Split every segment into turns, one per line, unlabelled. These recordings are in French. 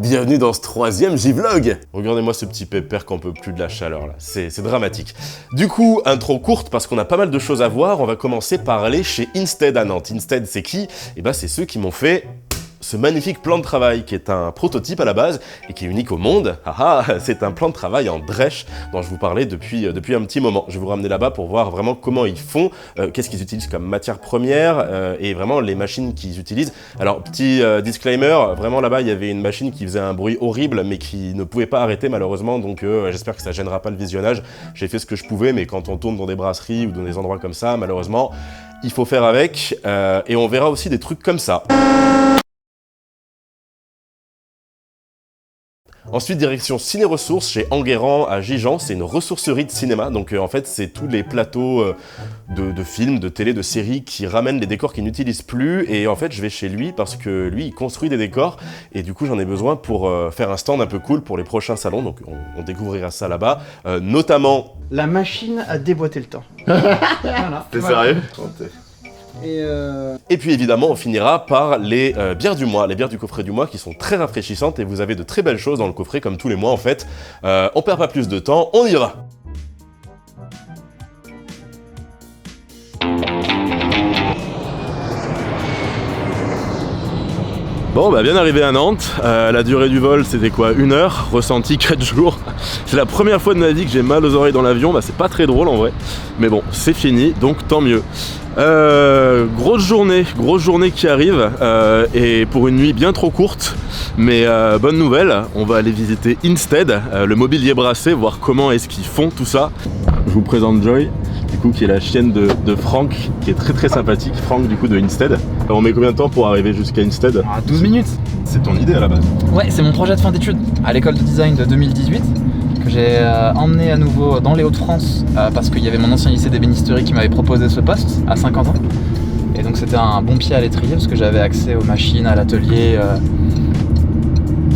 Bienvenue dans ce 3e J-Vlog. Regardez-moi ce petit pépère qu'on peut plus de la chaleur là, c'est dramatique. Du coup, intro courte parce qu'on a pas mal de choses à voir, on va commencer par aller chez Instead à Nantes. Instead c'est qui? Eh ben c'est ceux qui m'ont fait ce magnifique plan de travail qui est un prototype à la base et qui est unique au monde. C'est un plan de travail en drèche dont je vous parlais depuis un petit moment. Je vais vous ramener là-bas pour voir vraiment comment ils font, qu'est-ce qu'ils utilisent comme matière première et vraiment les machines qu'ils utilisent. Alors petit disclaimer, vraiment là-bas il y avait une machine qui faisait un bruit horrible mais qui ne pouvait pas arrêter malheureusement, donc j'espère que ça gênera pas le visionnage. J'ai fait ce que je pouvais, mais quand on tourne dans des brasseries ou dans des endroits comme ça, malheureusement il faut faire avec et on verra aussi des trucs comme ça. Ensuite, direction Ciné-Ressources chez Enguerrand à Gijan, c'est une ressourcerie de cinéma, donc en fait c'est tous les plateaux de films, de télé, de séries qui ramènent les décors qu'ils n'utilisent plus, et en fait je vais chez lui parce que lui il construit des décors, et du coup j'en ai besoin pour faire un stand un peu cool pour les prochains salons, donc on découvrira ça là-bas, notamment...
La machine à déboîter le temps. Voilà.
T'es sérieux? Et puis évidemment, on finira par les bières du mois, les bières du coffret du mois qui sont très rafraîchissantes et vous avez de très belles choses dans le coffret comme tous les mois en fait. On perd pas plus de temps, on y va! Bon, bah bien arrivé à Nantes, la durée du vol c'était quoi, 1 heure, ressenti 4 jours. C'est la première fois de ma vie que j'ai mal aux oreilles dans l'avion, bah c'est pas très drôle en vrai, mais bon, c'est fini, donc tant mieux. Grosse journée qui arrive, et pour une nuit bien trop courte, mais bonne nouvelle, on va aller visiter Instead, le mobilier brassé, voir comment est-ce qu'ils font tout ça. Je vous présente Joy, du coup qui est la chienne de Franck, qui est très sympathique, Franck du coup de Instead. Alors, on met combien de temps pour arriver jusqu'à Instead?
12 minutes.
C'est ton idée à la base?
Ouais, c'est mon projet de fin d'études à l'école de design de 2018 que j'ai emmené à nouveau dans les Hauts-de-France parce qu'il y avait mon ancien lycée d'ébénisterie qui m'avait proposé ce poste à Saint-Quentin. Et donc c'était un bon pied à l'étrier parce que j'avais accès aux machines, à l'atelier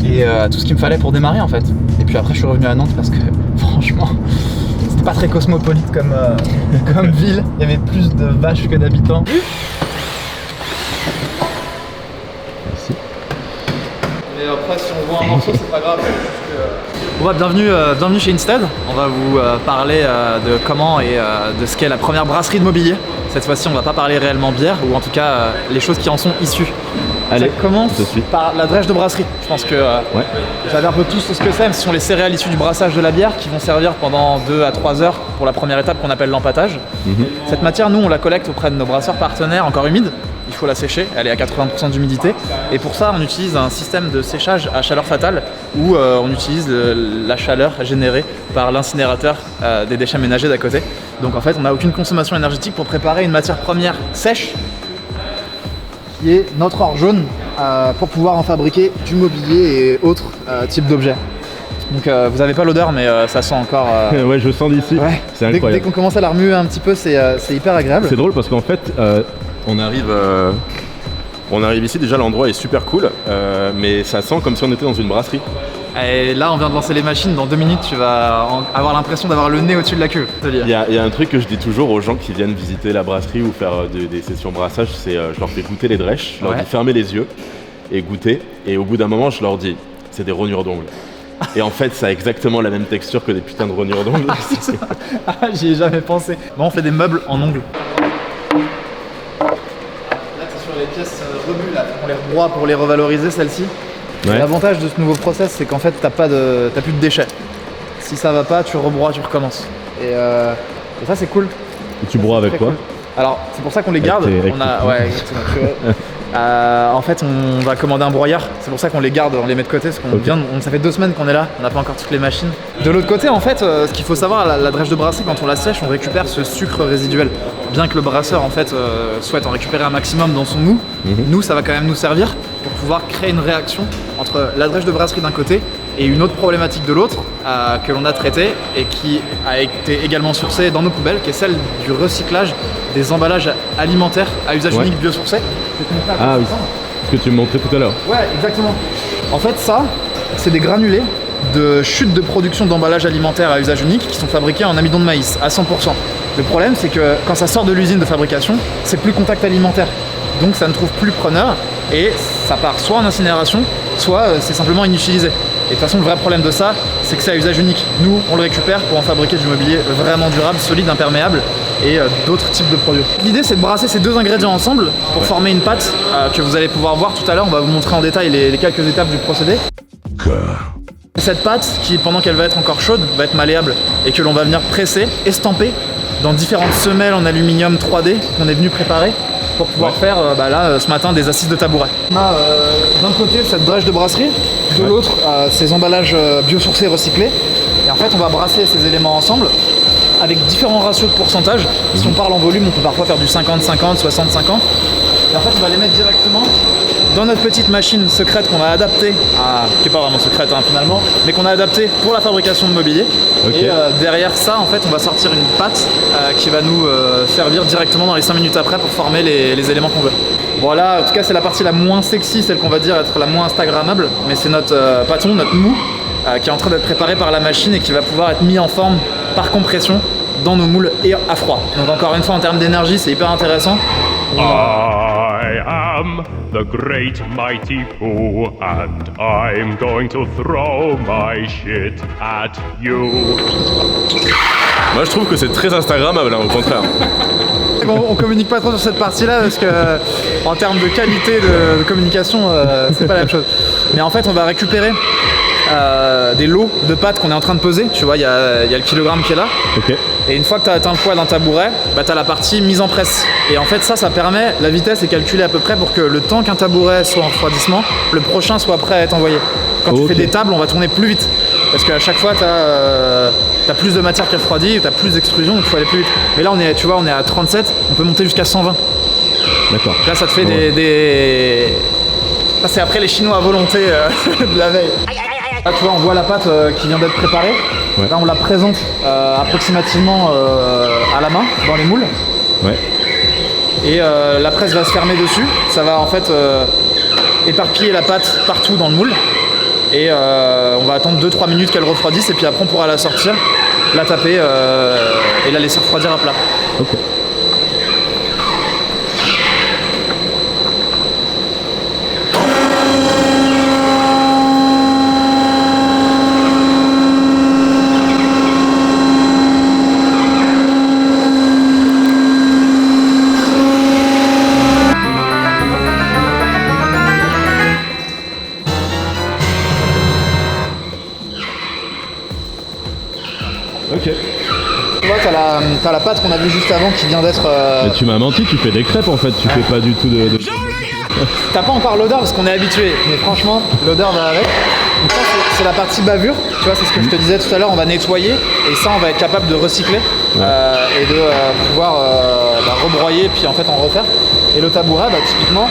et à tout ce qu'il me fallait pour démarrer en fait. Et puis après je suis revenu à Nantes parce que franchement c'était pas très cosmopolite comme ville. Il y avait plus de vaches que d'habitants. Et après, si on voit un morceau, c'est pas grave. Bienvenue chez Instead. On va vous parler de comment et de ce qu'est la première brasserie de mobilier. Cette fois-ci, on va pas parler réellement bière, ou en tout cas les choses qui en sont issues.
Allez,
ça commence par la drèche de brasserie. Je pense que vous savez un peu tous ce que c'est. Ce sont les céréales issues du brassage de la bière qui vont servir pendant 2 à 3 heures pour la première étape qu'on appelle l'empâtage. Cette matière, nous, on la collecte auprès de nos brasseurs partenaires encore humides. Il faut la sécher, elle est à 80% d'humidité. Et pour ça, on utilise un système de séchage à chaleur fatale où on utilise la chaleur générée par l'incinérateur des déchets ménagers d'à côté. Donc en fait, on n'a aucune consommation énergétique pour préparer une matière première sèche qui est notre or jaune pour pouvoir en fabriquer du mobilier et autres types d'objets. Donc vous n'avez pas l'odeur, mais ça sent encore...
Ouais, je sens d'ici,
ouais.
C'est incroyable.
Dès qu'on commence à la remuer un petit peu, c'est hyper agréable.
C'est drôle parce qu'en fait, on arrive ici, déjà l'endroit est super cool, mais ça sent comme si on était dans une brasserie.
Et là on vient de lancer les machines, dans 2 minutes tu vas avoir l'impression d'avoir le nez au-dessus de la queue.
Il y a un truc que je dis toujours aux gens qui viennent visiter la brasserie ou faire des sessions brassage, c'est je leur fais goûter les drèches, je leur dis fermez les yeux et goûter, et au bout d'un moment je leur dis c'est des rognures d'ongles. Et en fait ça a exactement la même texture que des putains de rognures d'ongles.
J'y ai jamais pensé. Bon, on fait des meubles en ongles. Les pièces rebues là, on les broie pour les revaloriser celles-ci. Ouais. L'avantage de ce nouveau process, c'est qu'en fait t'as plus de déchets. Si ça va pas, tu rebroies, tu recommences. Et ça c'est cool.
Et tu broies avec quoi cool.
Alors c'est pour ça qu'on les garde. Ouais, exactement. En fait on va commander un broyeur, c'est pour ça qu'on les garde, on les met de côté, parce qu'on ça fait 2 semaines qu'on est là, on n'a pas encore toutes les machines. De l'autre côté en fait, ce qu'il faut savoir, la drèche de brasserie, quand on la sèche, on récupère ce sucre résiduel. Bien que le brasseur en fait souhaite en récupérer un maximum dans son mou, nous ça va quand même nous servir pour pouvoir créer une réaction entre la drèche de brasserie d'un côté et une autre problématique de l'autre que l'on a traitée et qui a été également sourcée dans nos poubelles, qui est celle du recyclage des emballages alimentaires à usage unique biosourcés.
Ah oui, ce que tu me montrais tout à l'heure.
Ouais, exactement. En fait ça, c'est des granulés de chute de production d'emballages alimentaires à usage unique qui sont fabriqués en amidon de maïs à 100%. Le problème c'est que quand ça sort de l'usine de fabrication, c'est plus contact alimentaire. Donc ça ne trouve plus preneur et ça part soit en incinération, soit c'est simplement inutilisé. Et de toute façon, le vrai problème de ça, c'est que c'est à usage unique. Nous, on le récupère pour en fabriquer du mobilier vraiment durable, solide, imperméable et d'autres types de produits. L'idée, c'est de brasser ces deux ingrédients ensemble pour former une pâte que vous allez pouvoir voir tout à l'heure. On va vous montrer en détail les quelques étapes du procédé. Cette pâte, qui pendant qu'elle va être encore chaude, va être malléable et que l'on va venir presser, estamper dans différentes semelles en aluminium 3D qu'on est venu préparer pour pouvoir faire ce matin des assises de tabouret. On a d'un côté cette drèche de brasserie, de l'autre ces emballages biosourcés recyclés. Et en fait on va brasser ces éléments ensemble avec différents ratios de pourcentage. Si on parle en volume, on peut parfois faire du 50-50, 60-50. Et en fait on va les mettre directement dans notre petite machine secrète qu'on a adaptée, qui n'est pas vraiment secrète finalement, mais qu'on a adaptée pour la fabrication de mobilier. Okay. Et derrière ça, en fait, on va sortir une pâte qui va nous servir directement dans les 5 minutes après pour former les éléments qu'on veut. Voilà, en tout cas, c'est la partie la moins sexy, celle qu'on va dire être la moins instagrammable, mais c'est notre pâton, notre mou, qui est en train d'être préparé par la machine et qui va pouvoir être mis en forme par compression dans nos moules et à froid. Donc encore une fois, en termes d'énergie, c'est hyper intéressant.
I am the great mighty Pooh, and I'm going to throw my shit at you.
Moi je trouve que c'est très instagrammable, au contraire.
On communique pas trop sur cette partie-là parce que en termes de qualité de communication, c'est pas la même chose. Mais en fait, on va récupérer des lots de pâtes qu'on est en train de peser. Tu vois, il y a le kilogramme qui est là. Okay. Et une fois que tu as atteint le poids d'un tabouret, tu as la partie mise en presse. Et en fait, ça permet, la vitesse est calculée à peu près pour que le temps qu'un tabouret soit en refroidissement, le prochain soit prêt à être envoyé. Quand tu fais des tables, on va tourner plus vite. Parce qu'à chaque fois, tu as plus de matière qui refroidit, tu as plus d'extrusion, donc il faut aller plus vite. Mais là, on est à 37, on peut monter jusqu'à 120.
D'accord.
Là, ça te fait des... Ça, c'est après les Chinois à volonté de la veille. Là, tu vois, on voit la pâte qui vient d'être préparée. Ouais. Là, on la présente approximativement à la main, dans les moules.
Ouais.
Et la presse va se fermer dessus. Ça va en fait éparpiller la pâte partout dans le moule. Et on va attendre 2-3 minutes qu'elle refroidisse. Et puis après, on pourra la sortir, la taper et la laisser refroidir à plat.
Ok.
Ok. Tu vois, t'as la pâte qu'on a vue juste avant qui vient d'être...
Mais tu m'as menti, tu fais des crêpes en fait, tu fais pas du tout de...
T'as pas encore l'odeur parce qu'on est habitué, mais franchement, l'odeur va avec. Donc ça, c'est la partie bavure, tu vois, c'est ce que je te disais tout à l'heure, on va nettoyer et ça, on va être capable de recycler et de pouvoir rebroyer puis en fait en refaire. Et le tabouret, typiquement...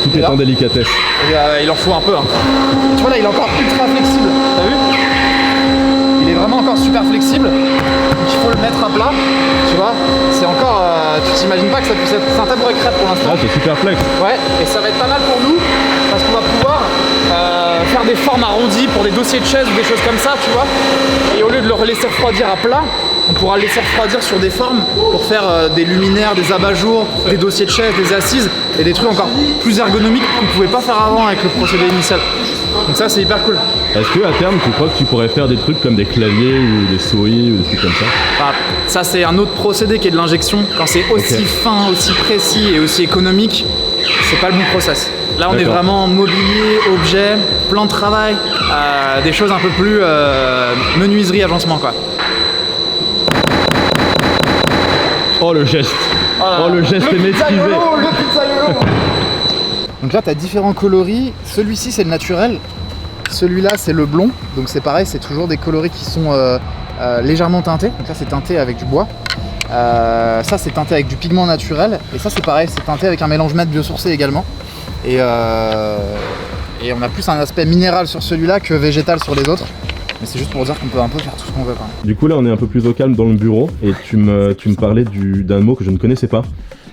Tout est en délicatesse.
Il en faut un peu. Tu vois là, il est encore ultra flexible. T'as vu? Il est vraiment encore super flexible. Donc il faut le mettre à plat. Tu vois? C'est encore... tu t'imagines pas que ça puisse être... C'est un tabouret crêpe pour l'instant.
Ah, c'est super flex.
Ouais, et ça va être pas mal pour nous parce qu'on va pouvoir faire des formes arrondies pour des dossiers de chaises ou des choses comme ça, tu vois. Et au lieu de le laisser refroidir à plat, on pourra le laisser refroidir sur des formes pour faire des luminaires, des abat-jours, des dossiers de chaises, des assises et des trucs encore plus ergonomiques qu'on ne pouvait pas faire avant avec le procédé initial. Donc ça, c'est hyper cool.
Est-ce qu'à terme, tu crois que tu pourrais faire des trucs comme des claviers ou des souris ou des trucs comme ça?
Ça, c'est un autre procédé qui est de l'injection. Quand c'est aussi fin, aussi précis et aussi économique, c'est pas le bon process. Là, on est vraiment mobilier, objet, plan de travail, des choses un peu plus menuiserie, agencement, quoi.
Oh le geste, le geste est maîtrisé.
Le pizzaiolo. Donc là tu as différents coloris, celui-ci c'est le naturel, celui-là c'est le blond, donc c'est pareil, c'est toujours des coloris qui sont légèrement teintés, donc là c'est teinté avec du bois, ça c'est teinté avec du pigment naturel, et ça c'est pareil, c'est teinté avec un mélange mat biosourcé également, et on a plus un aspect minéral sur celui-là que végétal sur les autres. Mais c'est juste pour dire qu'on peut un peu faire tout ce qu'on veut quand même.
Du coup là on est un peu plus au calme dans le bureau et tu me parlais d'un mot que je ne connaissais pas.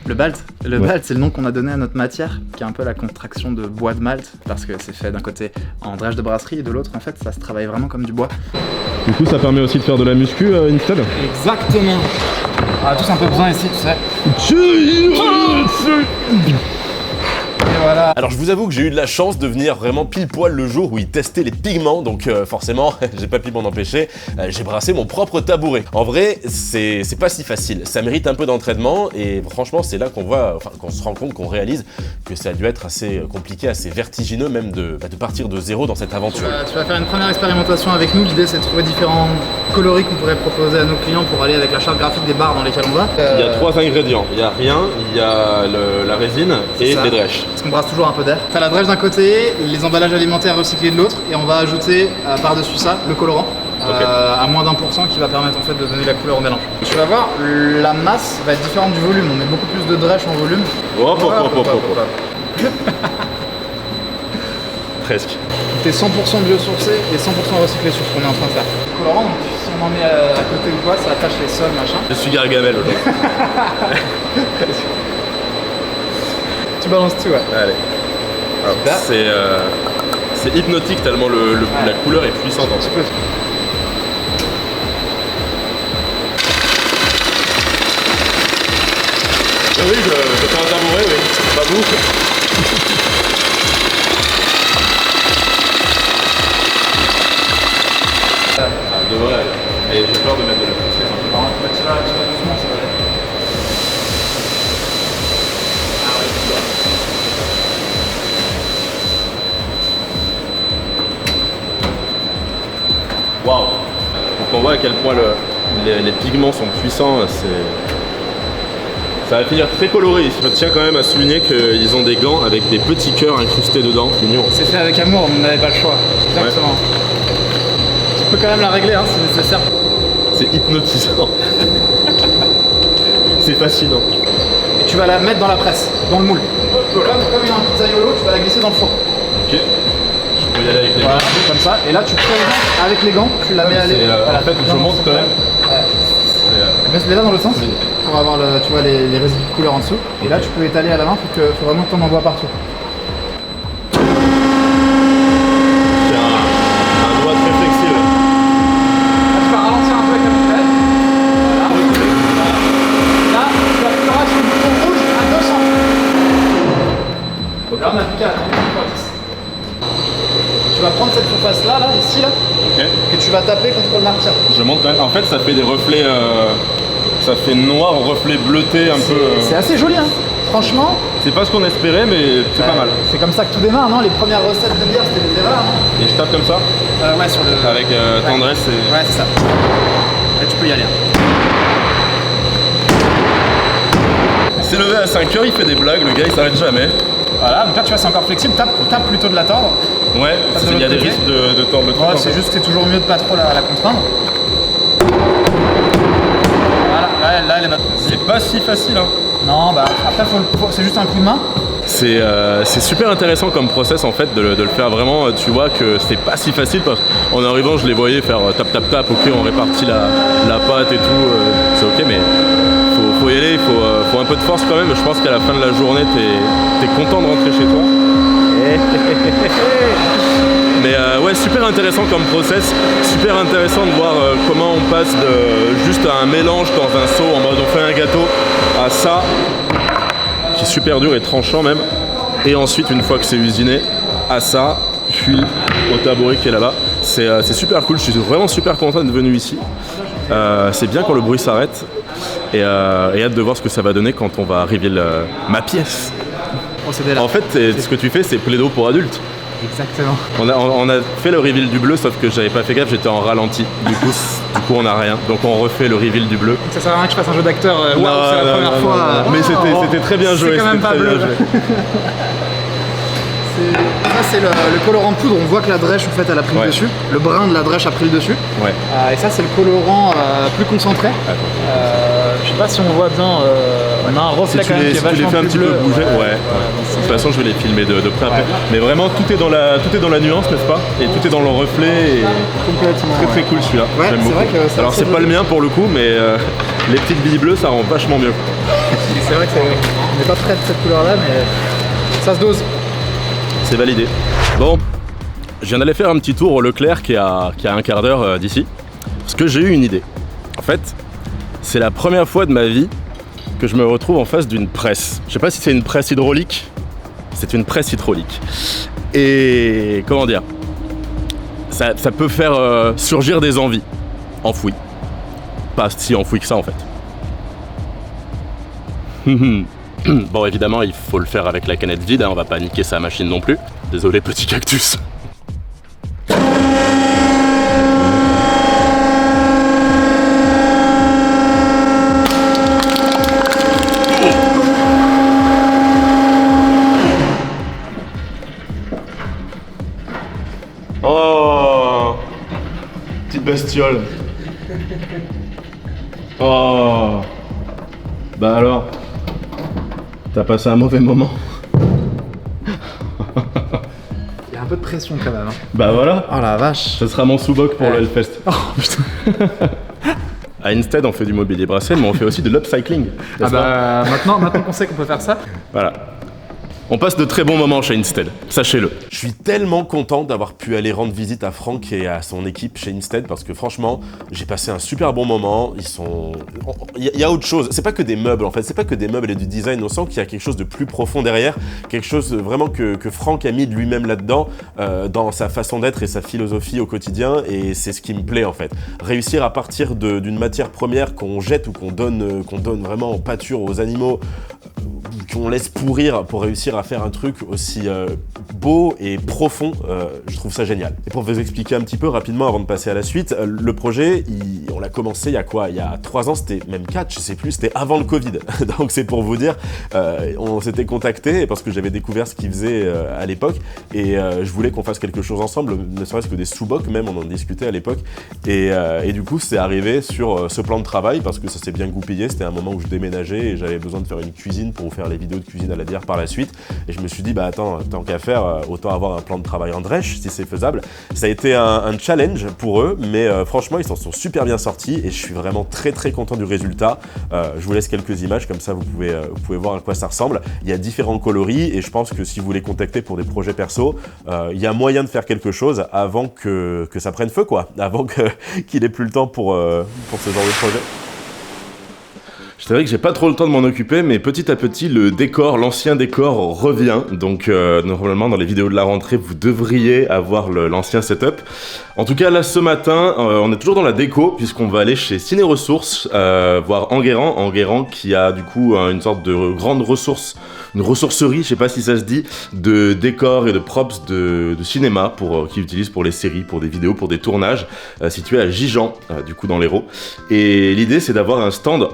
Le Balt, Balt, c'est le nom qu'on a donné à notre matière, qui est un peu la contraction de bois de malt, parce que c'est fait d'un côté en drèche de brasserie et de l'autre, en fait, ça se travaille vraiment comme du bois.
Du coup, ça permet aussi de faire de la muscu Instead.
Exactement. On a tous un peu besoin ici, tu sais. Et voilà.
Alors je vous avoue que j'ai eu de la chance de venir vraiment pile poil le jour où ils testaient les pigments, donc forcément, j'ai pas pu m'en empêcher, j'ai brassé mon propre tabouret. En vrai, c'est pas si facile, ça mérite un peu d'entraînement et franchement c'est là qu'on voit, enfin qu'on se rend compte, qu'on réalise que ça a dû être assez compliqué, assez vertigineux même de partir de zéro dans cette aventure.
Tu vas faire une première expérimentation avec nous, l'idée c'est de trouver différents coloris qu'on pourrait proposer à nos clients pour aller avec la charte graphique des bars dans lesquels on va.
Il y a 3 ingrédients, il y a rien, il y a la résine et les drèches.
Parce qu'on brasse toujours un peu d'air. T'as la drèche d'un côté, les emballages alimentaires recyclés de l'autre, et on va ajouter par-dessus ça le colorant. À moins d'1% qui va permettre en fait de donner la couleur au mélange. Tu vas voir, la masse va être différente du volume, on met beaucoup plus de drèche en volume.
Presque.
T'es 100% biosourcé et 100% recyclé sur ce qu'on est en train de faire. Le colorant, donc, si on en met à côté ou quoi, ça attache les sols, machin.
Je suis Gargamel aujourd'hui.
Tu balances tout, ouais.
Allez. C'est hypnotique tellement la couleur est puissante.
Ah oui, je fais un tabouret, oui. Pas vous.
Devrait. Et j'ai peur de mettre de la poussière.
Tu vas doucement, ça va aller.
Waouh. Donc on voit à quel point les pigments sont puissants, ça va finir très coloré ici. Je tiens quand même à souligner qu'ils ont des gants avec des petits cœurs incrustés dedans, mignon.
C'est fait avec amour, on n'avait pas le choix. Exactement. Tu peux quand même la régler si nécessaire.
C'est hypnotisant. C'est fascinant.
Et tu vas la mettre dans la presse, dans le moule. Comme une pizzaiolo, tu vas la glisser dans le four.
Ok. Je peux y aller avec les
Voilà,
gants.
comme ça. Et là, tu prends avec les gants, tu la mets à l'air.
En fait, je monte quand même.
Mets-les là dans l'autre sens pour avoir tu vois, les résidus de couleur en dessous. Et là, tu peux étaler à la main, faut vraiment que tu en envoies partout.
C'est un doigt très flexible.
Là, tu vas ralentir un peu avec la bouteille. Voilà. Là, tu appuieras sur le bouton rouge à 200. Là, on a plus qu'à attendre 10. Tu vas prendre cette surface-là, ici,
Ok.
que tu vas taper contre le martyr.
Je monte quand même. En fait, ça fait des reflets. Ça fait noir, reflet bleuté un peu.
C'est assez joli, hein. Franchement.
C'est pas ce qu'on espérait, mais c'est pas mal.
C'est comme ça que tout démarre, non? Les premières recettes de bière, c'était des erreurs, hein.
Et je tape comme ça
Ouais, sur le.
avec tendresse et.
Ouais, c'est ça. Là, tu peux y aller.
Il s'est levé à 5h, il fait des blagues, le gars il s'arrête jamais.
Voilà, donc là, tu vois, c'est encore flexible. Tape plutôt de la tordre.
Ouais,
Tape de
il y a
l'autre
des
côté.
risques de tordre le truc.
Ouais, c'est juste que c'est toujours mieux de pas trop la contraindre. Voilà, là, elle est bonne.
C'est pas si facile, hein.
Non, bah après, c'est juste un coup de main.
C'est super intéressant comme process en fait de le faire vraiment. Tu vois que c'est pas si facile parce qu'en arrivant je les voyais faire tap tap tap, ok on répartit la pâte et tout, c'est ok mais faut y aller, faut un peu de force quand même. Je pense qu'à la fin de la journée t'es content de rentrer chez toi. Mais ouais, super intéressant comme process, super intéressant de voir comment on passe de juste à un mélange dans un seau en mode on fait un gâteau à ça qui est super dur et tranchant même, et ensuite une fois que c'est usiné à ça, puis au tabouret qui est là-bas. C'est super cool, je suis vraiment super content d'être venu ici. C'est bien quand le bruit s'arrête et hâte de voir ce que ça va donner quand on va reveal ma pièce.
Procédé là.
En fait, ce que tu fais, c'est Plaido pour adultes.
Exactement.
On a fait le reveal du bleu, sauf que j'avais pas fait gaffe, j'étais en ralenti. Du coup, on n'a rien. Donc on refait le reveal du bleu.
Ça sert à rien que je fasse un jeu d'acteur. Wow, c'est la première
non,
fois.
non. Mais c'était très bien joué.
C'est quand même pas bleu. Ça, c'est le colorant poudre. On voit que la drèche, en fait, elle a pris le dessus. Le brin de la drèche a pris le dessus.
Ouais.
Et ça, c'est le colorant plus concentré. Je sais pas si on voit bien. On a un reflet quand même qui est
si tu les
vachement
fais un
plus
petit
bleu.
peu bouger, ouais. De toute façon, je vais les filmer de près après. Mais vraiment, tout est dans la nuance, n'est-ce pas? Et tout est dans le reflet. Et
Complètement.
très cool celui-là.
Ouais,
J'aime
c'est
beaucoup.
vrai que ça
Alors, c'est
fait
pas le
joli.
mien pour le coup, mais les petites billes bleues, ça rend vachement mieux.
C'est vrai que on n'est pas près de cette couleur-là, mais ça se dose.
C'est validé. Bon, je viens d'aller faire un petit tour au Leclerc qui est à un quart d'heure d'ici. Parce que j'ai eu une idée. En fait, c'est la première fois de ma vie que je me retrouve en face d'une presse. Je sais pas si c'est une presse hydraulique. C'est une presse hydraulique. Et comment dire, ça peut faire surgir des envies enfouies. Pas si enfouies que ça en fait. Bon, évidemment, il faut le faire avec la canette vide, hein, on va pas niquer sa machine non plus. Désolé, petit cactus. Oh, petite bestiole. Oh, bah alors. T'as passé un mauvais moment.
Il y a un peu de pression quand même. Hein.
Bah voilà.
Oh la vache.
Ce sera mon sous-boc pour le Hellfest.
Oh putain.
À Instead, on fait du mobilier brassé, mais on fait aussi de l'upcycling.
Ah bah maintenant qu'on sait qu'on peut faire ça.
Voilà. On passe de très bons moments chez Instead, sachez-le.
Je suis tellement content d'avoir pu aller rendre visite à Franck et à son équipe chez Instead parce que franchement, j'ai passé un super bon moment. Ils sont... Il y a autre chose. C'est pas que des meubles en fait, c'est pas que des meubles et du design. On sent qu'il y a quelque chose de plus profond derrière, quelque chose vraiment que Franck a mis de lui-même là-dedans, dans sa façon d'être et sa philosophie au quotidien. Et c'est ce qui me plaît en fait. Réussir à partir d'une matière première qu'on jette ou qu'on donne vraiment en pâture aux animaux, qu'on laisse pourrir pour réussir à faire un truc aussi beau et profond, je trouve ça génial. Et pour vous expliquer un petit peu rapidement avant de passer à la suite, le projet, on l'a commencé il y a quoi? Il y a 3 ans, c'était même 4, je sais plus, c'était avant le Covid. Donc c'est pour vous dire, on s'était contacté parce que j'avais découvert ce qu'ils faisaient à l'époque et je voulais qu'on fasse quelque chose ensemble, ne serait-ce que des sous-bocs même, on en discutait à l'époque. Et du coup, c'est arrivé sur ce plan de travail parce que ça s'est bien goupillé, c'était un moment où je déménageais et j'avais besoin de faire une cuisine pour vous faire les vidéos de cuisine à la bière par la suite. Et je me suis dit, bah attends, tant qu'à faire, autant avoir un plan de travail en drèche si c'est faisable. Ça a été un challenge pour eux, mais franchement, ils s'en sont super bien sortis et je suis vraiment très content du résultat. Je vous laisse quelques images, comme ça vous pouvez voir à quoi ça ressemble. Il y a différents coloris et je pense que si vous les contactez pour des projets perso, il y a moyen de faire quelque chose avant que ça prenne feu, quoi. Avant qu'il ait plus le temps pour ce genre de projet.
C'est vrai que j'ai pas trop le temps de m'en occuper, mais petit à petit, l'ancien décor revient. Donc normalement, dans les vidéos de la rentrée, vous devriez avoir l'ancien setup. En tout cas, là, ce matin, on est toujours dans la déco, puisqu'on va aller chez Ciné Ressources, voir Enguerrand. Enguerrand qui a du coup une sorte de grande ressource, une ressourcerie, je sais pas si ça se dit, de décors et de props de cinéma qu'ils utilisent pour les séries, pour des vidéos, pour des tournages, situé à Gijan, du coup dans l'Hérault. Et l'idée, c'est d'avoir un stand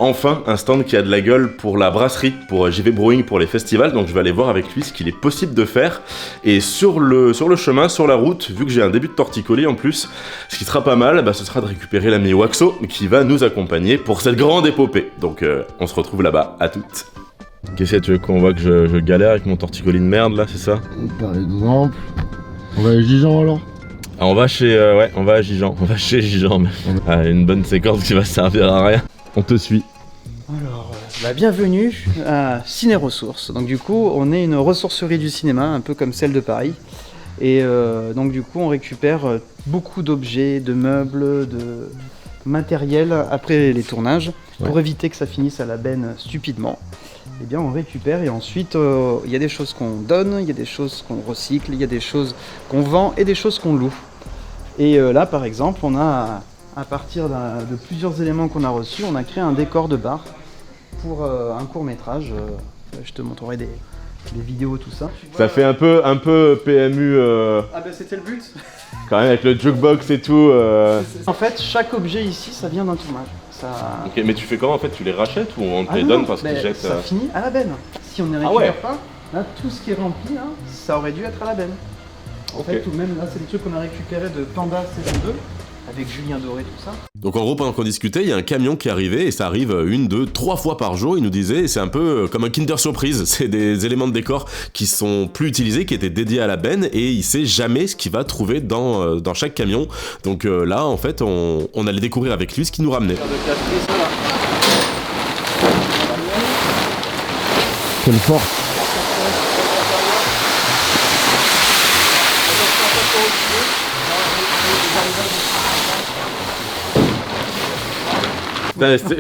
qui a de la gueule pour la brasserie, pour JV Brewing, pour les festivals. Donc je vais aller voir avec lui ce qu'il est possible de faire. Et sur le chemin, sur la route, vu que j'ai un début de torticolis en plus, ce qui sera pas mal, ce sera de récupérer l'ami Waxo qui va nous accompagner pour cette grande épopée. Donc on se retrouve là-bas, à toutes. Qu'est-ce que tu veux qu'on voit que je galère avec mon torticolis de merde là, c'est ça?
Par exemple, on va à Gijan alors?
On va à Gijan, on va chez Gijan. Une bonne séquence qui va servir à rien. On te suit.
Alors, bienvenue à Ciné Ressources. Donc du coup, on est une ressourcerie du cinéma, un peu comme celle de Paris. Et donc du coup, on récupère beaucoup d'objets, de meubles, de matériel après les tournages, pour éviter que ça finisse à la benne stupidement. Eh bien, on récupère et ensuite, il y a des choses qu'on donne, il y a des choses qu'on recycle, il y a des choses qu'on vend et des choses qu'on loue. Et là, par exemple, on a, à partir de plusieurs éléments qu'on a reçus, on a créé un décor de bar pour un court-métrage. Je te montrerai des vidéos, tout ça.
Ça fait un peu PMU.
Ah ben c'était le but.
Quand même avec le jukebox et tout.
En fait, chaque objet ici, ça vient d'un tournage. Ça...
Ok, mais tu fais comment en fait? Tu les rachètes ou on te les
non,
donne parce qu'ils jettent?
Ça finit à la benne. Si on ne les récupère pas, là, tout ce qui est rempli, là, ça aurait dû être à la benne. En fait, tout de même, là, c'est des trucs qu'on a récupérés de Panda saison 2. avec Julien Doré, tout ça.
Donc en gros, pendant qu'on discutait, il y a un camion qui est arrivé, et ça arrive 1, 2, 3 fois par jour, il nous disait, et c'est un peu comme un Kinder Surprise, c'est des éléments de décor qui sont plus utilisés, qui étaient dédiés à la benne, et il sait jamais ce qu'il va trouver dans chaque camion. Donc là, en fait, on allait découvrir avec lui ce qu'il nous ramenait.
Quelle force.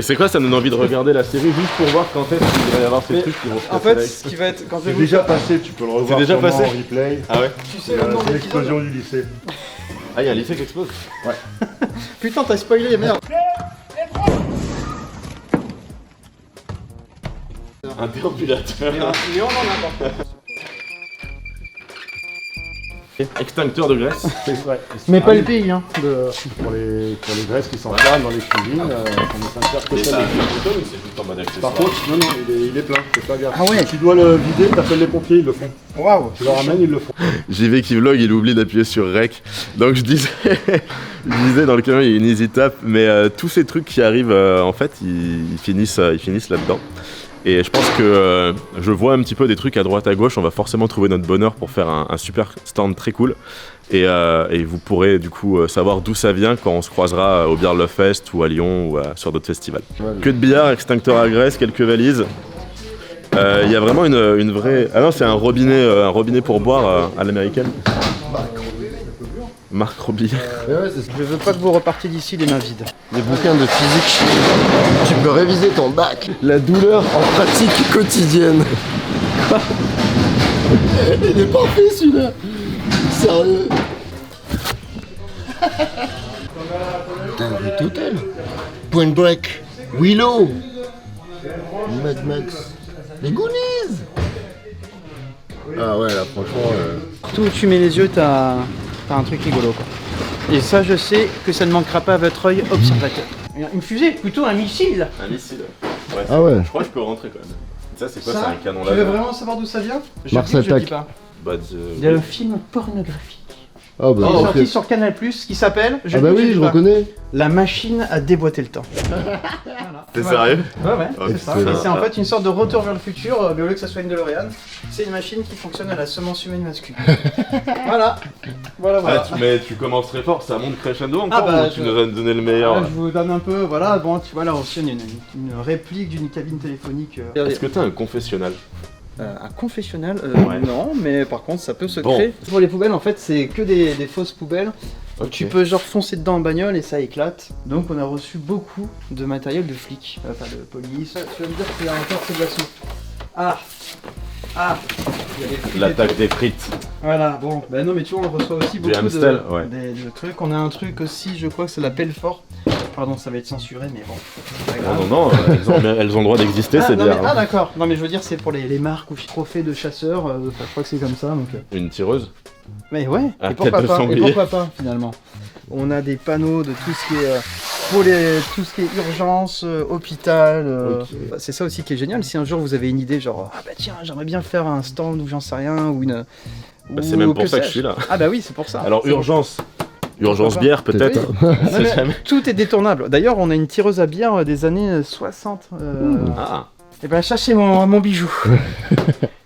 C'est quoi, ça nous donne envie de regarder la série juste pour voir quand est-ce qu'il va y avoir ces trucs qui vont se
En
passer
fait,
là.
ce qui va être quand je vais
C'est
vous
déjà
faire-
passé, tu peux le revoir
C'est déjà
sûrement
passé
en replay.
Ah ouais.
Tu sais le nombre
C'est
d'épisodes.
l'explosion du lycée.
Ah, il y a un lycée qui explose.
Putain, t'as spoilé, merde.
Un déambulateur.
Mais on en a pas.
Extincteur de graisse.
C'est vrai.
Mais pas le pays, hein.
Pour les graisses qui s'enflamment dans les cuisines, on est sincère que
Et ça
ça.
a un bouton ou c'est juste en mode accessoire?
Par contre, non, il est plein, c'est pas grave.
Ah ouais.
Si tu dois le vider, t'appelles les pompiers, ils le font.
Waouh.
Tu le ramènes, ils le font.
JV qui vlog, il oublie d'appuyer sur Rec. Donc je disais dans le camion, il y a une easy tap, mais tous ces trucs qui arrivent, en fait, ils finissent là-dedans. Et je pense que je vois un petit peu des trucs à droite à gauche, on va forcément trouver notre bonheur pour faire un super stand très cool. Et vous pourrez du coup savoir d'où ça vient quand on se croisera au Beer Love Fest ou à Lyon ou sur d'autres festivals. Que de billard, extincteur à graisse, quelques valises. Il y a vraiment une vraie... Ah non, c'est un robinet pour boire à l'américaine. Marc Robier.
Je veux pas que vous repartiez d'ici les mains vides.
Des bouquins de physique. Tu peux réviser ton bac. La douleur en pratique quotidienne. Quoi? Il est parfait celui-là. Sérieux. Putain, Rit Hotel. Point Break. Willow. Mad Max. Les Goonies. Ah ouais, là franchement...
Tout où tu mets les yeux, t'as un truc rigolo, quoi. Et ça, je sais que ça ne manquera pas à votre œil observateur. Une fusée, plutôt un missile.
Un missile. Ouais,
Ah ouais.
Je crois que je peux rentrer quand même. Ça, c'est quoi?
Ça,
C'est un canon
tu veux
laser.
vraiment savoir d'où ça vient?
Mars
Je dis
Attack.
pas.
Bah,
Il y a un film pornographique.
Ah bah,
Il est
ok.
sorti sur Canal+, qui s'appelle...
Ah bah oui, je reconnais.
La machine à déboîter le temps.
T'es sérieux?
Ouais,
Oh,
c'est ça.
putain.
Et c'est en fait une sorte de retour vers le futur, mais au lieu que ça soit une DeLorean, c'est une machine qui fonctionne à la semence humaine masculine. Voilà.
Ah, mais tu commences très fort, ça monte crescendo encore
Ah bah,
ou tu nous as donné le meilleur?
Là, je vous donne un peu, voilà, bon, tu vois là aussi on a une réplique d'une cabine téléphonique.
Est-ce que t'as un confessionnal?
Un confessionnal,
Ouais.
non, mais par contre ça peut se
Bon.
créer. Pour les poubelles, en fait, c'est que des fausses poubelles.
Ok.
Tu peux genre foncer dedans en bagnole et ça éclate. Donc on a reçu beaucoup de matériel de flics, enfin de police. Tu vas me dire qu'il y a encore ces boissons. Ah. Il y a des frites et
L'attaque des frites.
Voilà, bon, bah non mais tu vois on reçoit aussi beaucoup
Amstel, ouais.
de trucs. On a un truc aussi, je crois que c'est la Pelfort. Pardon, ça va être censuré mais bon. c'est pas grave.
Non, elles ont le droit d'exister, c'est
non,
bien.
mais- ah d'accord, non mais je veux dire c'est pour les marques ou trophées de chasseurs, enfin, je crois que c'est comme ça donc...
Une tireuse?
Mais ouais,
Ah,
et pourquoi
tête de
pas,
sanglier.
finalement. On a des panneaux de tout ce qui est... tout ce qui est urgence, hôpital,
Ok.
bah, c'est ça aussi qui est génial. Si un jour vous avez une idée genre ah bah tiens j'aimerais bien faire un stand ou j'en sais rien ou une...
Bah, c'est
ou
même pour ça que
sais-je.
je suis là.
Ah bah oui c'est pour ça.
Alors
C'est pour
urgence. Urgence
Pourquoi
bière peut-être.
Non,
C'est
mais
jamais.
tout est détournable. D'ailleurs on a une tireuse à bière des années 60.
Ah.
Et ben ça c'est mon bijou.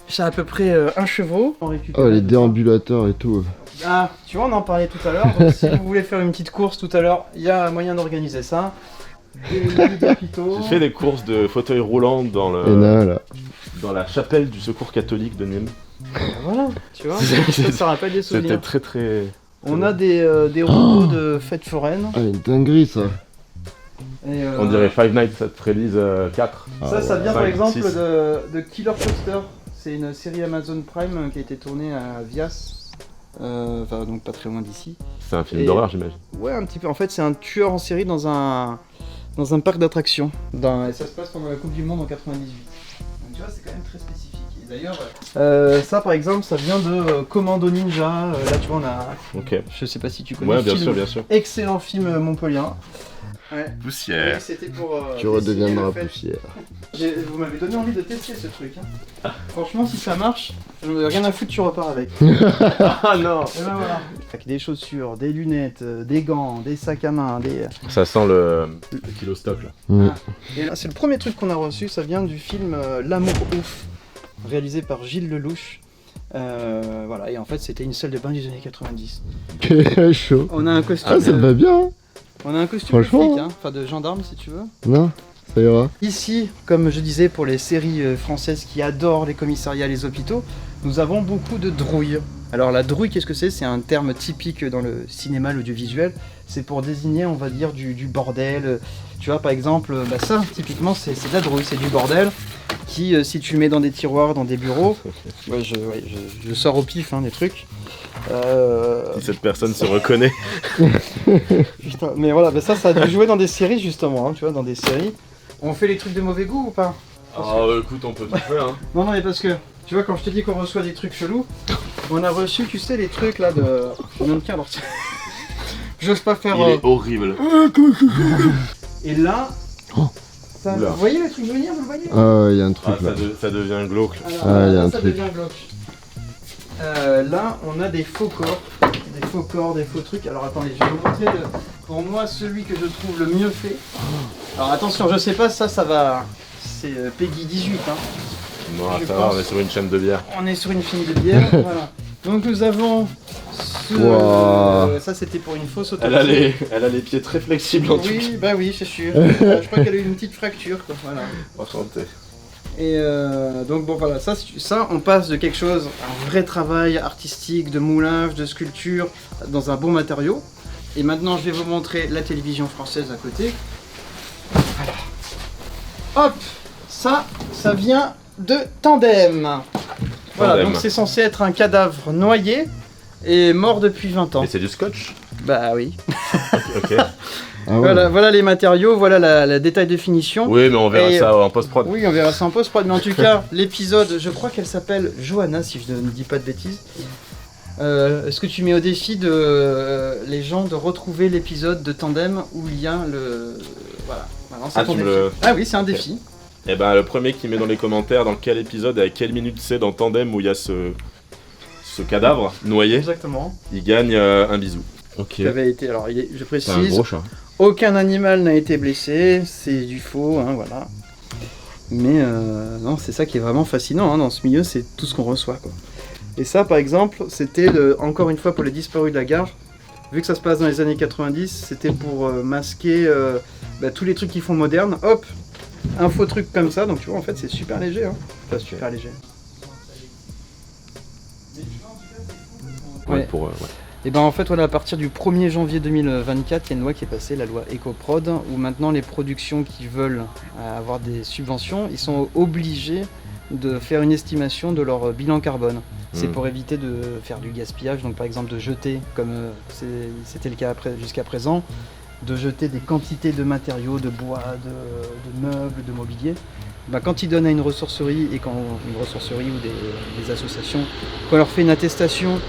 J'ai à peu près un chevaux. On récupère
Oh, les
tout ça.
déambulateurs et tout.
Ah, tu vois, on en parlait tout à l'heure. Donc, si vous voulez faire une petite course tout à l'heure, il y a moyen d'organiser ça. Des hôpitaux.
J'ai fait des courses de fauteuil roulant dans la chapelle du Secours catholique de Nîmes.
Voilà, tu vois,
C'est-
ça rappelle des
C'était
souvenirs.
très très.
On a des robots de fêtes foraines.
Ah, une dinguerie ça.
Et,
On dirait Five Nights at Freddy's 4.
Ça vient par
Cinq,
exemple
six.
de Killer Coaster. C'est une série Amazon Prime qui a été tournée à Vias. Enfin, donc pas très loin d'ici.
C'est un film
Et-
d'horreur, j'imagine.
Ouais, un petit peu. En fait, c'est un tueur en série dans un parc d'attractions. Et ça se passe pendant la Coupe du Monde en 98. Donc tu vois, c'est quand même très spécifique. Et d'ailleurs, ça par exemple, ça vient de Commando Ninja. Là, tu vois, on a.
Ok.
Je sais pas si tu connais.
Ouais,
le
bien
film.
sûr, bien sûr.
Excellent film montpellien. Ouais.
Poussière.
Oui, c'était pour.
Tu redeviendras
dessiner le fait.
poussière.
Vous m'avez donné envie de tester ce truc. Franchement, si ça marche, j'en ai rien à foutre, tu repars avec.
Ah non.
Et ben voilà. Avec des chaussures, des lunettes, des gants, des sacs à main, des...
Ça sent le kilo stock là.
Et là, c'est le premier truc qu'on a reçu, ça vient du film L'amour ouf, réalisé par Gilles Lelouch. Voilà, et en fait c'était une salle de bain des années 90.
Quel chaud.
On a un costume.
Ah, ça me va bien. Hein.
On a un costume de
Franchement,
flic, hein, enfin de gendarme si tu veux.
Non, ça ira.
Ici, comme je disais pour les séries françaises qui adorent les commissariats, les hôpitaux, nous avons beaucoup de drouilles. Alors la drouille, qu'est-ce que c'est? C'est un terme typique dans le cinéma, l'audiovisuel. C'est pour désigner, on va dire, du bordel. Tu vois, par exemple, bah ça, typiquement, c'est de la drouille, c'est du bordel. Qui, si tu mets dans des tiroirs, dans des bureaux, je sors au pif hein, des trucs.
Si cette personne se reconnaît.
Putain, mais voilà, bah ça a dû jouer dans des séries justement, hein, tu vois, dans des séries. On fait les trucs de mauvais goût ou pas?
Ah écoute, on peut tout faire hein.
Non, mais parce que, tu vois, quand je te dis qu'on reçoit des trucs chelous, on a reçu, tu sais, les trucs là de... Mannequin, alors... J'ose pas faire...
Il est horrible.
Et là... Ça,
Oula.
vous voyez les trucs venir, vous le voyez?
Ah, il y a un truc là.
Ça devient glauque.
Alors,
Ah, il y a
là,
un
ça
truc.
devient glauque. Là, on a des faux corps, des faux trucs. Alors attendez, je vais vous montrer pour moi celui que je trouve le mieux fait. Alors attention, je sais pas, ça va... C'est Peggy 18, hein.
Non,
Je
ça va,
pense.
on est sur une chaîne de bière.
On est sur une film de bière, voilà. Donc nous avons ce...
Wow.
Ça c'était pour une fausse
Elle a
autopsie.
les pieds très flexibles en tout cas.
Oui, bah oui, c'est sûr. Je crois qu'elle a eu une petite fracture, quoi. Voilà.
Enchanté.
Et donc bon voilà, ça on passe de quelque chose, un vrai travail artistique, de moulage, de sculpture, dans un bon matériau. Et maintenant je vais vous montrer la télévision française à côté. Voilà. Hop, ça vient de Tandem. Voilà,
Tandem.
donc c'est censé être un cadavre noyé et mort depuis 20 ans.
Mais c'est du scotch.
Bah oui.
Ok.
Ah ouais.
Voilà les matériaux, voilà la détail de finition.
Oui, mais on verra
Et,
ça en post-prod.
Oui, on verra ça en post-prod, mais en tout cas, l'épisode, je crois qu'elle s'appelle Johanna, si je ne dis pas de bêtises. Est-ce que tu mets au défi de les gens de retrouver l'épisode de Tandem où il y a le... Voilà. Maintenant, c'est
Ah,
ton
tu me
défi.
le-
Ah oui, c'est un défi.
Et ben le premier qui met dans les commentaires dans quel épisode et à quelle minute c'est dans Tandem où il y a ce cadavre noyé,
Exactement.
il gagne un bisou. Ok.
Ça avait été, alors je
C'est un
précise,
gros chat.
aucun animal n'a été blessé, c'est du faux, hein, voilà. Mais non, c'est ça qui est vraiment fascinant hein, dans ce milieu, c'est tout ce qu'on reçoit, quoi. Et ça, par exemple, c'était encore une fois pour les disparus de la gare. Vu que ça se passe dans les années 90, c'était pour masquer tous les trucs qui font moderne. Hop, un faux truc comme ça. Donc tu vois, en fait, c'est super léger. Hein. Enfin, super léger. Ouais.
Pour, ouais.
Et ben en fait, voilà, à partir du 1er janvier 2024, il y a une loi qui est passée, la loi EcoProd, où maintenant les productions qui veulent avoir des subventions, ils sont obligés de faire une estimation de leur bilan carbone. C'est pour éviter de faire du gaspillage, donc par exemple de jeter, comme c'était le cas jusqu'à présent, de jeter des quantités de matériaux, de bois, de meubles, de mobilier. Ben, quand ils donnent à une ressourcerie, et quand une ressourcerie ou des associations, quand on leur fait une attestation,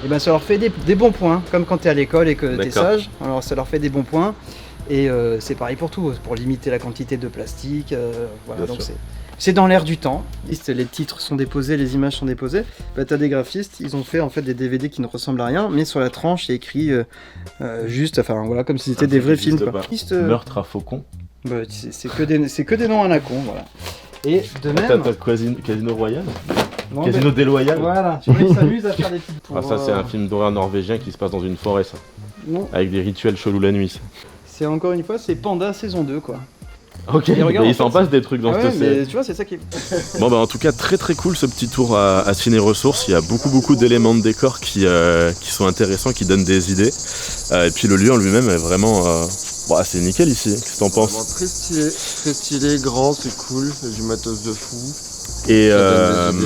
et ben ça leur fait des bons points, comme quand tu es à l'école et que tu es
D'accord.
sage, alors ça leur fait des bons points. Et c'est pareil pour tout, pour limiter la quantité de plastique, voilà,
Bien
donc
sûr.
c'est dans l'air du temps. Les titres sont déposés, les images sont déposées. Bah, t'as des graphistes, ils ont fait en fait des DVD qui ne ressemblent à rien, mais sur la tranche il y a écrit juste, enfin voilà, comme si c'était des vrais films. Quoi.
Meurtre à faucon.
Bah, c'est que des noms à la con, voilà. Et de même.
Attends, Casino Royal.
non,
Casino
mais-
déloyal.
Voilà, tu vois, ils s'amusent à faire des petites.
Ah, ça c'est un film d'horreur norvégien qui se passe dans une forêt, ça.
Non,
Avec des rituels chelous la nuit. Ça.
c'est encore une fois, c'est Panda saison 2 quoi.
Ok,
Et regarde,
mais
en
il s'en
fait,
passe des trucs dans
Ouais,
cette série.
mais tu vois, c'est ça qui est.
Bon bah en tout cas très très cool ce petit tour à Ciné Ressources, il y a beaucoup d'éléments de décor qui sont intéressants, qui donnent des idées. Et puis le lieu en lui-même est vraiment... Bah, c'est nickel ici, qu'est-ce que t'en
Vraiment
penses?
très stylé, grand, c'est cool, c'est du matos de fou.
Et,
Ça donne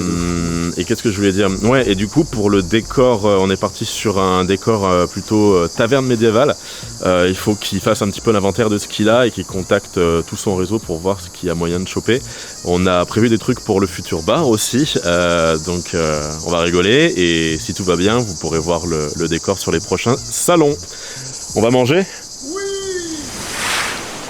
des
et qu'est-ce que je voulais dire? Ouais, et du coup pour le décor, on est parti sur un décor plutôt taverne médiévale. Il faut qu'il fasse un petit peu l'inventaire de ce qu'il a et qu'il contacte tout son réseau pour voir ce qu'il y a moyen de choper. On a prévu des trucs pour le futur bar aussi, donc on va rigoler et si tout va bien, vous pourrez voir le décor sur les prochains salons. On va manger? Oui.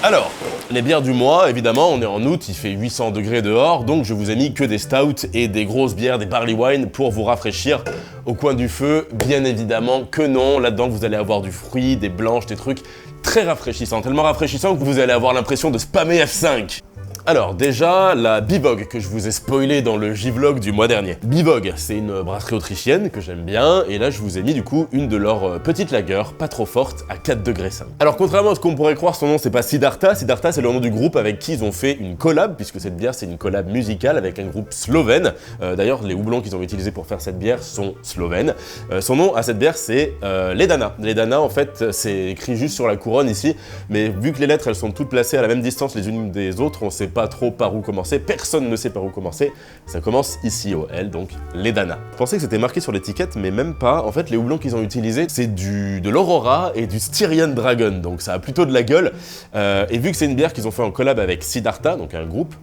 Alors, les bières du mois, évidemment, on est en août, il fait 800 degrés dehors, donc je vous ai mis que des stouts et des grosses bières, des barley wine pour vous rafraîchir au coin du feu. Bien évidemment que non, là-dedans vous allez avoir du fruit, des blanches, des trucs très rafraîchissants, tellement rafraîchissants que vous allez avoir l'impression de spammer F5. Alors déjà, la Bivog que je vous ai spoilé dans le J-Vlog du mois dernier. Bivog, c'est une brasserie autrichienne que j'aime bien, et là je vous ai mis du coup une de leurs petites lagers, pas trop forte, à 4 degrés 5. Alors contrairement à ce qu'on pourrait croire, son nom c'est pas Siddhartha, Siddhartha c'est le nom du groupe avec qui ils ont fait une collab, puisque cette bière c'est une collab musicale avec un groupe slovène. D'ailleurs les houblons qu'ils ont utilisés pour faire cette bière sont slovènes. Son nom à cette bière c'est Ledana. Ledana en fait c'est écrit juste sur la couronne ici, mais vu que les lettres elles sont toutes placées à la même distance les unes des autres, on sait pas trop par où commencer, personne ne sait par où commencer, ça commence ici au L, donc Ledana. Je pensais que c'était marqué sur l'étiquette, mais même pas. En fait, les houblons qu'ils ont utilisés, c'est de l'Aurora et du Styrian Dragon, donc ça a plutôt de la gueule. Et vu que c'est une bière qu'ils ont fait en collab avec Siddhartha, donc un groupe,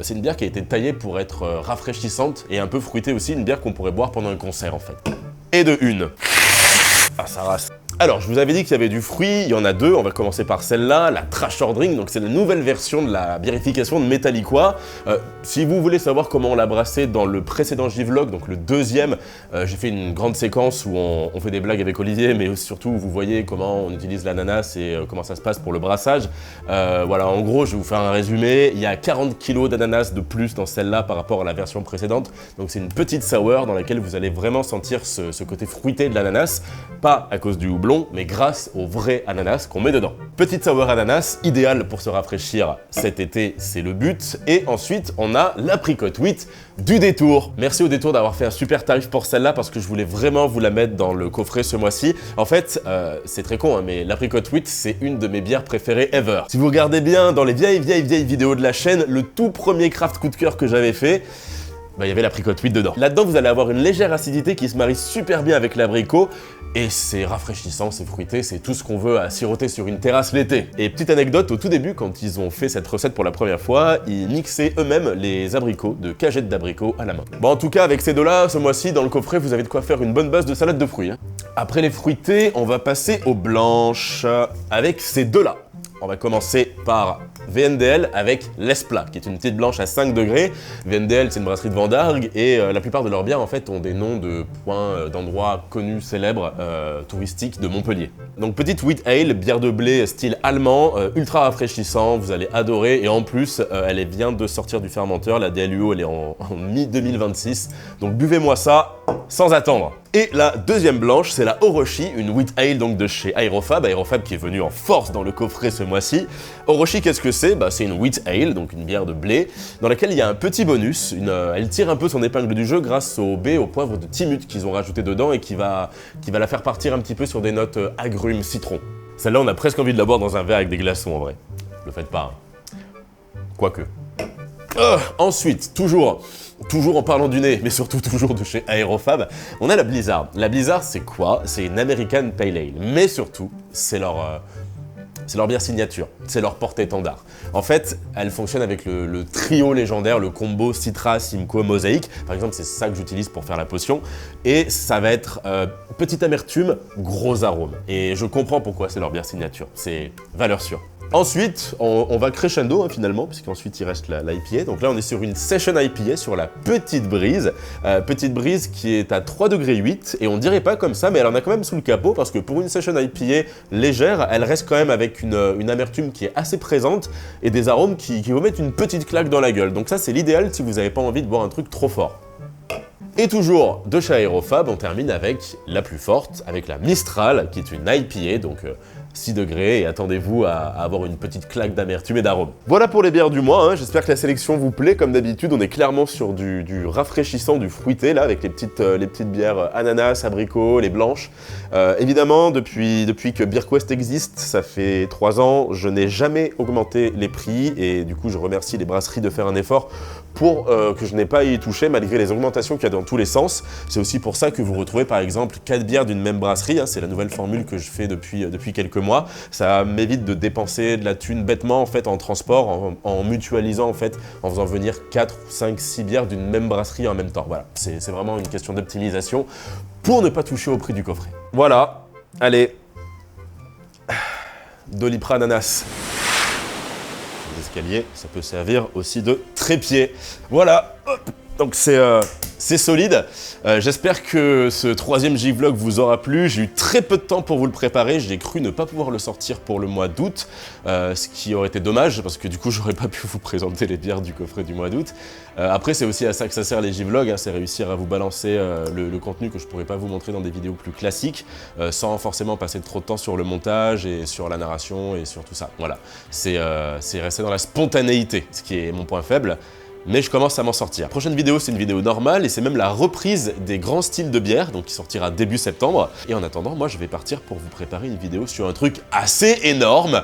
c'est une bière qui a été taillée pour être rafraîchissante et un peu fruitée aussi, une bière qu'on pourrait boire pendant un concert en fait. Et de une. Ah, ça rase. Alors, je vous avais dit qu'il y avait du fruit, il y en a deux, on va commencer par celle-là, la Trasher Drink, donc c'est la nouvelle version de la biérification de Metalliqua. Si vous voulez savoir comment on l'a brassé dans le précédent J-Vlog, donc le deuxième, j'ai fait une grande séquence où on fait des blagues avec Olivier, mais surtout vous voyez comment on utilise l'ananas et comment ça se passe pour le brassage. Voilà, en gros, je vais vous faire un résumé, il y a 40 kg d'ananas de plus dans celle-là par rapport à la version précédente, donc c'est une petite sour dans laquelle vous allez vraiment sentir ce côté fruité de l'ananas, pas à cause du houblon, mais grâce au vrai ananas qu'on met dedans. Petite sour ananas, idéale pour se rafraîchir cet été, c'est le but. Et ensuite, on a l'apricot 8 du Détour. Merci au Détour d'avoir fait un super tarif pour celle-là parce que je voulais vraiment vous la mettre dans le coffret ce mois-ci. En fait, c'est très con, hein, mais l'apricot 8, c'est une de mes bières préférées ever. Si vous regardez bien dans les vieilles vidéos de la chaîne, le tout premier craft coup de cœur que j'avais fait, il y avait l'apricot 8 dedans. Là-dedans, vous allez avoir une légère acidité qui se marie super bien avec l'abricot. Et c'est rafraîchissant, c'est fruité, c'est tout ce qu'on veut à siroter sur une terrasse l'été. Et petite anecdote, au tout début, quand ils ont fait cette recette pour la première fois, ils mixaient eux-mêmes les abricots de cagettes d'abricots à la main. Bon, en tout cas, avec ces deux-là, ce mois-ci, dans le coffret, vous avez de quoi faire une bonne base de salade de fruits. Hein. Après les fruités, on va passer aux blanches avec ces deux-là. On va commencer par VNDL avec l'Esplat, qui est une petite blanche à 5 degrés. VNDL, c'est une brasserie de Vendargue, et la plupart de leurs bières, en fait, ont des noms de points, d'endroits connus, célèbres, touristiques de Montpellier. Donc, petite wheat ale, bière de blé style allemand, ultra rafraîchissant, vous allez adorer, et en plus, elle vient de sortir du fermenteur, la DLUO, elle est en mi-2026, donc buvez-moi ça sans attendre. Et la deuxième blanche, c'est la Orochi, une wheat ale donc de chez Aerofab, Aerofab qui est venu en force dans le coffret ce mois-ci. Orochi, qu'est-ce que c'est? C'est une wheat ale, donc une bière de blé, dans laquelle il y a un petit bonus. Elle tire un peu son épingle du jeu grâce au baies, au poivre de Timut qu'ils ont rajouté dedans et qui va la faire partir un petit peu sur des notes agrumes, citron. Celle-là, on a presque envie de la boire dans un verre avec des glaçons en vrai. Le faites pas, hein. Quoique. Ensuite, toujours en parlant du nez, mais surtout toujours de chez Aerofab, on a la Blizzard. La Blizzard, c'est quoi? C'est une American Pale Ale, mais surtout, c'est leur bière signature, c'est leur porte-étendard. En fait, elle fonctionne avec le trio légendaire, le combo Citra, Simcoe, Mosaïque. Par exemple, c'est ça que j'utilise pour faire la potion. Et ça va être petite amertume, gros arôme. Et je comprends pourquoi c'est leur bière signature, c'est valeur sûre. Ensuite, on va crescendo finalement, puisqu'ensuite il reste l'IPA. Donc là, on est sur une Session IPA, sur la Petite Brise. Petite Brise qui est à 3,8 degrés, et on dirait pas comme ça, mais elle en a quand même sous le capot, parce que pour une Session IPA légère, elle reste quand même avec une amertume qui est assez présente, et des arômes qui vous mettent une petite claque dans la gueule. Donc ça, c'est l'idéal si vous n'avez pas envie de boire un truc trop fort. Et toujours de chez Aerofab, on termine avec la plus forte, avec la Mistral, qui est une IPA, donc 6 degrés, et attendez-vous à avoir une petite claque d'amertume et d'arôme. Voilà pour les bières du mois, hein. J'espère que la sélection vous plaît. Comme d'habitude, on est clairement sur du rafraîchissant, du fruité, là, avec les petites bières ananas, abricots, les blanches. Évidemment, depuis que BeerQuest existe, ça fait 3 ans, je n'ai jamais augmenté les prix, et du coup, je remercie les brasseries de faire un effort pour que je n'ai pas à y toucher, malgré les augmentations qu'il y a dans tous les sens. C'est aussi pour ça que vous retrouvez, par exemple, 4 bières d'une même brasserie, hein. C'est la nouvelle formule que je fais depuis quelques mois. Ça m'évite de dépenser de la thune bêtement en fait en transport, en mutualisant en fait, en faisant venir 4, 5, 6 bières d'une même brasserie en même temps. Voilà, c'est vraiment une question d'optimisation pour ne pas toucher au prix du coffret. Voilà, allez, Doliprane ananas. escalier, ça peut servir aussi de trépied. Voilà, hop. Donc c'est solide. J'espère que ce 3e J-Vlog vous aura plu. J'ai eu très peu de temps pour vous le préparer. J'ai cru ne pas pouvoir le sortir pour le mois d'août, ce qui aurait été dommage parce que du coup j'aurais pas pu vous présenter les bières du coffret du mois d'août. Après c'est aussi à ça que ça sert les J-Vlogs, hein, c'est réussir à vous balancer le contenu que je pourrais pas vous montrer dans des vidéos plus classiques, sans forcément passer trop de temps sur le montage et sur la narration et sur tout ça. Voilà, c'est rester dans la spontanéité, ce qui est mon point faible. Mais je commence à m'en sortir. La prochaine vidéo, c'est une vidéo normale et c'est même la reprise des grands styles de bière, donc qui sortira début septembre. Et en attendant, moi, je vais partir pour vous préparer une vidéo sur un truc assez énorme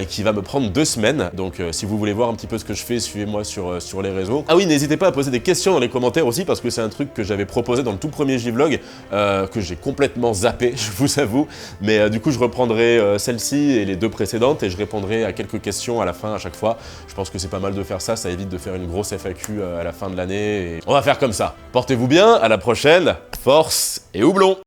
qui va me prendre 2 semaines. Donc, si vous voulez voir un petit peu ce que je fais, suivez-moi sur les réseaux. Ah oui, n'hésitez pas à poser des questions dans les commentaires aussi, parce que c'est un truc que j'avais proposé dans le tout premier J-Vlog, que j'ai complètement zappé, je vous avoue. Mais du coup, je reprendrai celle-ci et les 2 précédentes et je répondrai à quelques questions à la fin à chaque fois. Je pense que c'est pas mal de faire ça, ça évite de faire une grosse FAQ à la fin de l'année. Et on va faire comme ça. Portez-vous bien, à la prochaine, force et houblon!